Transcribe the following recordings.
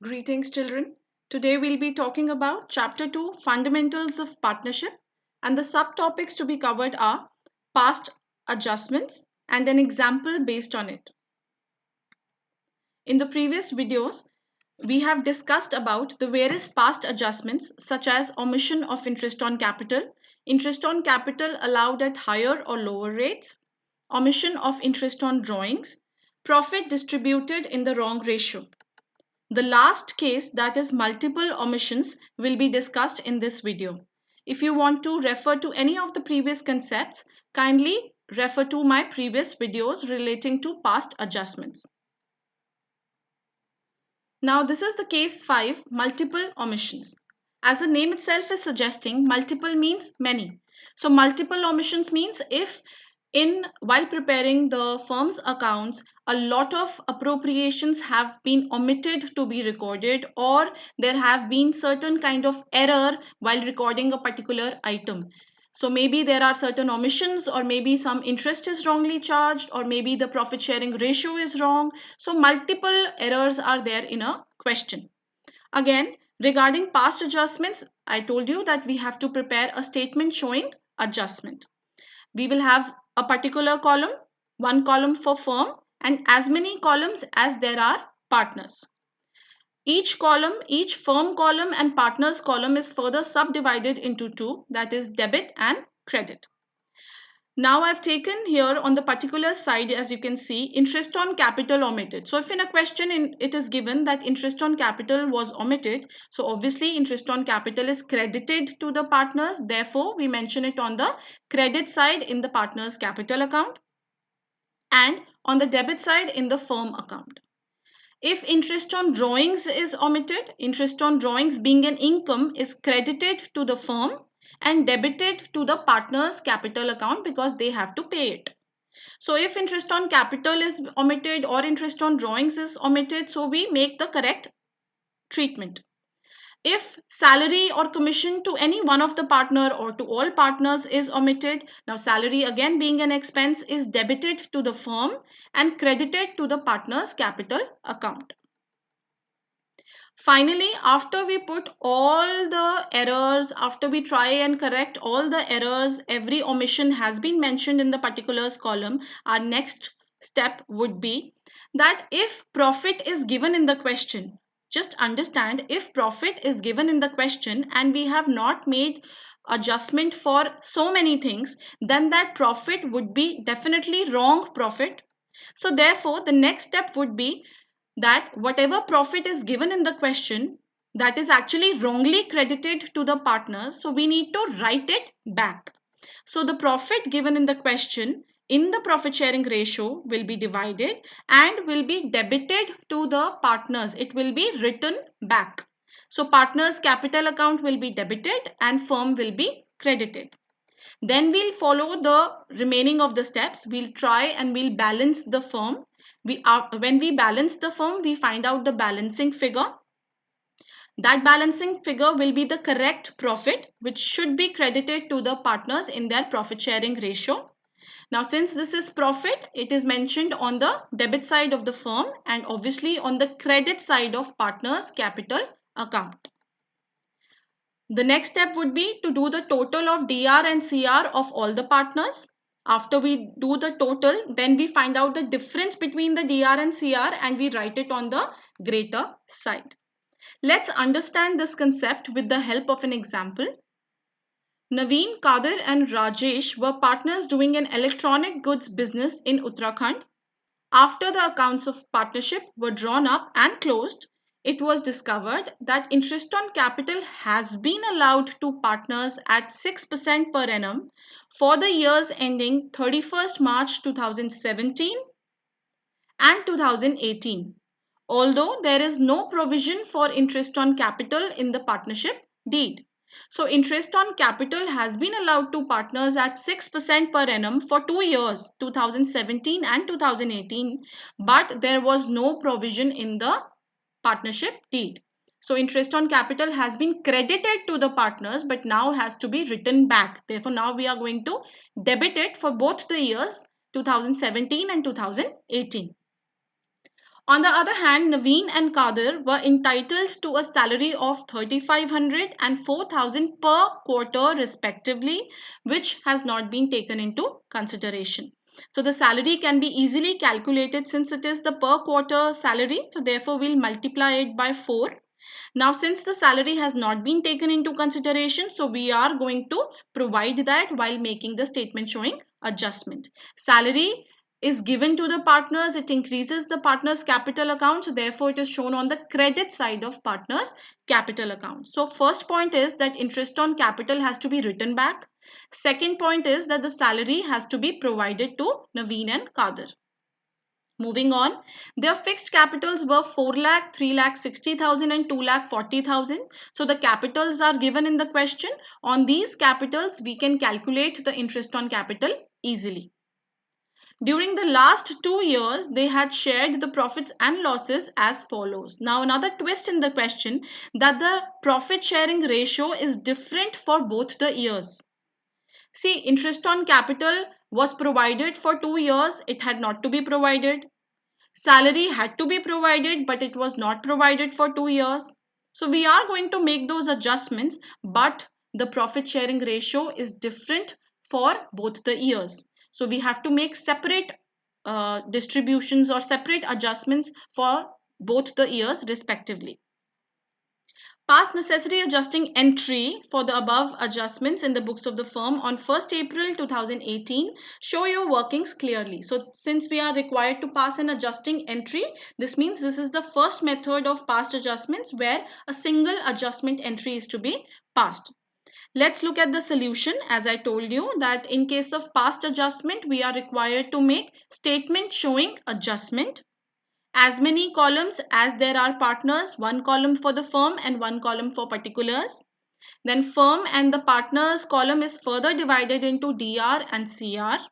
Greetings, children. Today we'll be talking about Chapter 2 Fundamentals of Partnership, and the subtopics to be covered are past adjustments and an example based on it. In the previous videos, we have discussed about the various past adjustments such as omission of interest on capital allowed at higher or lower rates, omission of interest on drawings, profit distributed in the wrong ratio. The last case, that is multiple omissions, will be discussed in this video. If you want to refer to any of the previous concepts, kindly refer to my previous videos relating to past adjustments. Now this is the case 5, multiple omissions. As the name itself is suggesting, multiple means many. So multiple omissions means if while preparing the firm's accounts, a lot of appropriations have been omitted to be recorded, or there have been certain kind of error while recording a particular item. So maybe there are certain omissions, or maybe some interest is wrongly charged, or maybe the profit sharing ratio is wrong. So multiple errors are there in a question. Again, regarding past adjustments, I told you that we have to prepare a statement showing adjustment. We will have a particular column, one column for firm, and as many columns as there are partners. Each column, each firm column and partners column is further subdivided into two, that is debit and credit. Now I've taken here on the particular side, as you can see, interest on capital omitted. So if in a question it is given that interest on capital was omitted, so obviously interest on capital is credited to the partners. Therefore, we mention it on the credit side in the partner's capital account and on the debit side in the firm account. If interest on drawings is omitted, interest on drawings being an income is credited to the firm and debited to the partner's capital account because they have to pay it. So if interest on capital is omitted or interest on drawings is omitted, so we make the correct treatment. If salary or commission to any one of the partner or to all partners is omitted, now salary again being an expense is debited to the firm and credited to the partner's capital account. Finally, after we put all the errors, after we try and correct all the errors, every omission has been mentioned in the particulars column, our next step would be that if profit is given in the question, just understand, if profit is given in the question and we have not made adjustment for so many things, then that profit would be definitely wrong profit. So therefore, the next step would be that whatever profit is given in the question, that is actually wrongly credited to the partners, so we need to write it back. So the profit given in the question in the profit sharing ratio will be divided and will be debited to the partners. It will be written back. So partners capital account will be debited and firm will be credited. Then we'll follow the remaining of the steps. We'll try and we'll balance the firm. When we balance the firm, we find out the balancing figure. That balancing figure will be the correct profit, which should be credited to the partners in their profit sharing ratio. Now, since this is profit, it is mentioned on the debit side of the firm and obviously on the credit side of partners capital account. The next step would be to do the total of DR and CR of all the partners. After we do the total, then we find out the difference between the DR and CR and we write it on the greater side. Let's understand this concept with the help of an example. Naveen, Kadir and Rajesh were partners doing an electronic goods business in Uttarakhand. After the accounts of partnership were drawn up and closed, it was discovered that interest on capital has been allowed to partners at 6% per annum for the years ending 31st March 2017 and 2018, although there is no provision for interest on capital in the partnership deed. So interest on capital has been allowed to partners at 6% per annum for 2 years, 2017 and 2018, but there was no provision in the partnership deed. So interest on capital has been credited to the partners but now has to be written back. Therefore, now we are going to debit it for both the years 2017 and 2018. On the other hand, Naveen and Kadir were entitled to a salary of 3,500 and 4,000 per quarter respectively, which has not been taken into consideration. So the salary can be easily calculated since it is the per quarter salary. So therefore, we'll multiply it by 4. Now, since the salary has not been taken into consideration, so we are going to provide that while making the statement showing adjustment. Salary is given to the partners, it increases the partners capital account, so therefore it is shown on the credit side of partners capital account. So first point is that interest on capital has to be written back. Second point is that the salary has to be provided to Naveen and Kadir. Moving on, their fixed capitals were 4 lakh, 3 lakh 60,000 and 2 lakh 40,000. So the capitals are given in the question. On these capitals, we can calculate the interest on capital easily. During the last 2 years, they had shared the profits and losses as follows. Now, another twist in the question that the profit sharing ratio is different for both the years. See, interest on capital was provided for 2 years. It had not to be provided. Salary had to be provided, but it was not provided for 2 years. So we are going to make those adjustments, but the profit sharing ratio is different for both the years. So we have to make separate distributions or separate adjustments for both the years respectively. Past necessary adjusting entry for the above adjustments in the books of the firm on 1st April 2018 show your workings clearly. So since we are required to pass an adjusting entry, this means this is the first method of past adjustments where a single adjustment entry is to be passed. Let's look at the solution. As I told you that in case of past adjustment, we are required to make statement showing adjustment. As many columns as there are partners, one column for the firm and one column for particulars. Then firm and the partners column is further divided into DR and CR.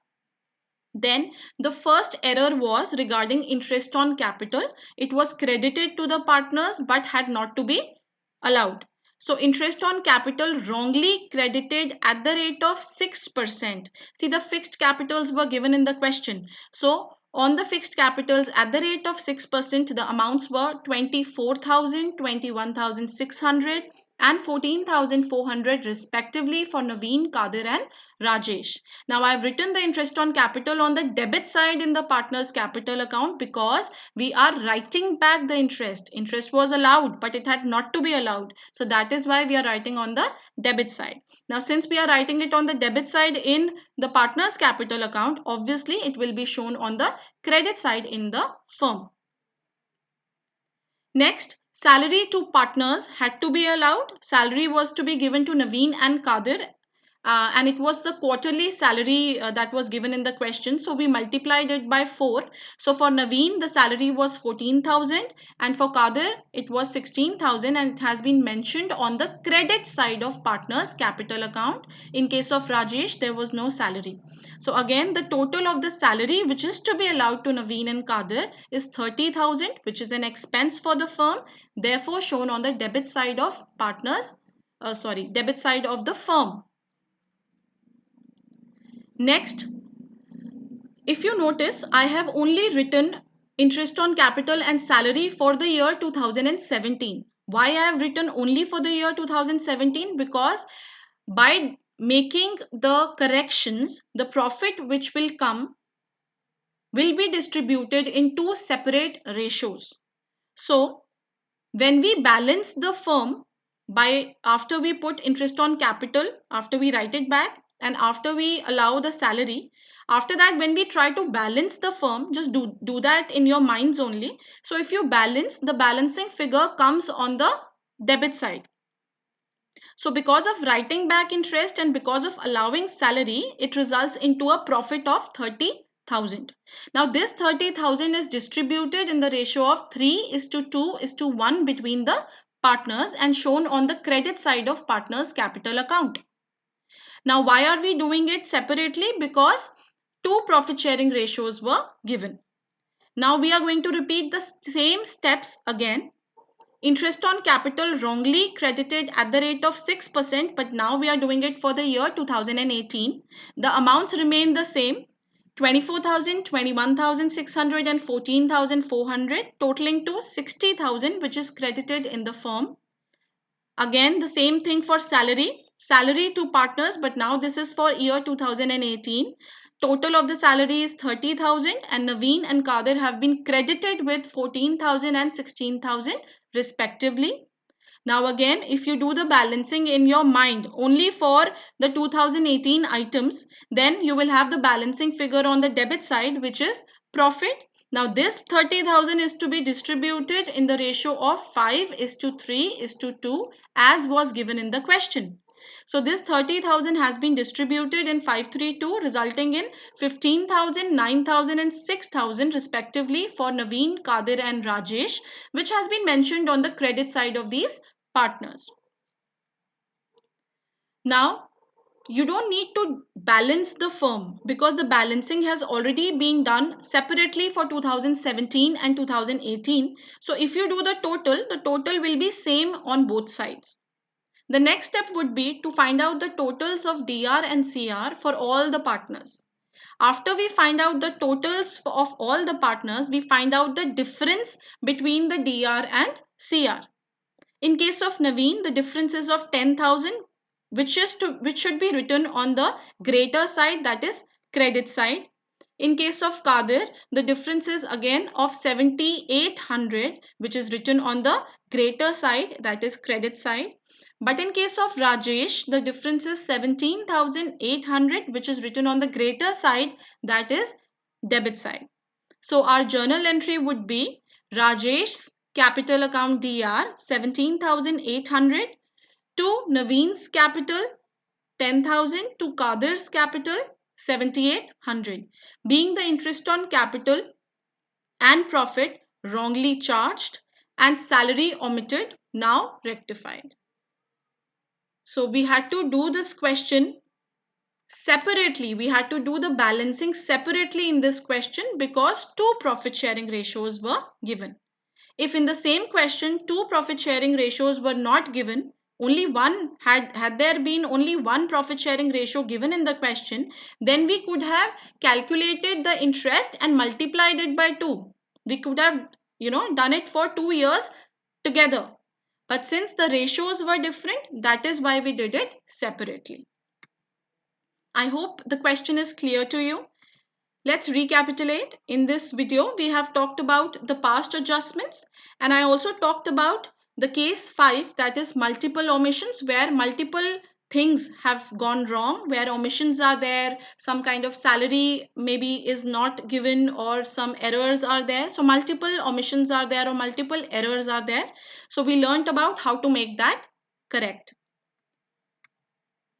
Then the first error was regarding interest on capital. It was credited to the partners but had not to be allowed. So interest on capital wrongly credited at the rate of 6%. See, the fixed capitals were given in the question. So on the fixed capitals at the rate of 6%, the amounts were 24,000, 21,600 and 14,400 respectively for Naveen, Kadir and Rajesh. Now I have written the interest on capital on the debit side in the partner's capital account because we are writing back the interest. Interest was allowed but it had not to be allowed. So that is why we are writing on the debit side. Now since we are writing it on the debit side in the partner's capital account, obviously it will be shown on the credit side in the firm. Next, salary to partners had to be allowed. Salary was to be given to Naveen and Kadir. And it was the quarterly salary that was given in the question. So we multiplied it by 4. So for Naveen, the salary was 14,000 and for Kadir, it was 16,000 and it has been mentioned on the credit side of partners capital account. In case of Rajesh, there was no salary. So again, the total of the salary which is to be allowed to Naveen and Kadir is 30,000, which is an expense for the firm, therefore shown on the debit side of debit side of the firm. Next, if you notice, I have only written interest on capital and salary for the year 2017. Why I have written only for the year 2017? Because by making the corrections, the profit which will come will be distributed in two separate ratios. So, when we balance the firm by after we put interest on capital, after we write it back and after we allow the salary, after that when we try to balance the firm, just do that in your minds only. So if you balance, the balancing figure comes on the debit side. So because of writing back interest and because of allowing salary, it results into a profit of 30,000. Now this 30,000 is distributed in the ratio of 3:2:1 between the partners and shown on the credit side of partners capital account. Now why are we doing it separately? Because two profit sharing ratios were given. Now we are going to repeat the same steps again. Interest on capital wrongly credited at the rate of 6%, but now we are doing it for the year 2018. The amounts remain the same. 24,000, 21,600 and 14,400, totaling to 60,000, which is credited in the firm. Again, the same thing for salary. Salary to partners, but now this is for year 2018. Total of the salary is 30,000 and Naveen and Kadir have been credited with 14,000 and 16,000 respectively. Now again, if you do the balancing in your mind only for the 2018 items, then you will have the balancing figure on the debit side, which is profit. Now this 30,000 is to be distributed in the ratio of 5:3:2 as was given in the question. So this 30,000 has been distributed in 5:3:2, resulting in 15,000, 9,000 and 6,000 respectively for Naveen, Kadir and Rajesh, which has been mentioned on the credit side of these partners. Now, you don't need to balance the firm because the balancing has already been done separately for 2017 and 2018. So if you do the total will be same on both sides. The next step would be to find out the totals of DR and CR for all the partners. After we find out the totals of all the partners, we find out the difference between the DR and CR. In case of Naveen, the difference is of 10,000, which should be written on the greater side, that is credit side. In case of Kadir, the difference is again of 7,800, which is written on the greater side, that is credit side. But in case of Rajesh, the difference is 17,800, which is written on the greater side, that is debit side. So our journal entry would be Rajesh's capital account DR 17,800 to Naveen's capital 10,000 to Kadir's capital 7,800, being the interest on capital and profit wrongly charged and salary omitted, now rectified. So we had to do this question separately. We had to do the balancing separately in this question because two profit sharing ratios were given. If in the same question two profit sharing ratios were not given, only one had there been only one profit sharing ratio given in the question, then we could have calculated the interest and multiplied it by 2. We could have done it for 2 years together. But since the ratios were different, that is why we did it separately. I hope the question is clear to you. Let's recapitulate. In this video, we have talked about the past adjustments, and I also talked about the case 5, that is multiple omissions, where multiple things have gone wrong, where omissions are there, some kind of salary maybe is not given or some errors are there. So multiple omissions are there or multiple errors are there. So we learned about how to make that correct.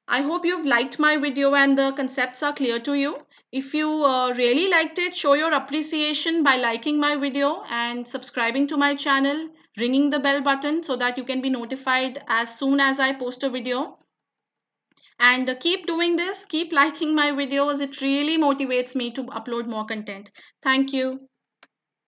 I hope you've liked my video and the concepts are clear to you. If you really liked it, show your appreciation by liking my video and subscribing to my channel, ringing the bell button so that you can be notified as soon as I post a video. And keep doing this, keep liking my videos. It really motivates me to upload more content. Thank you.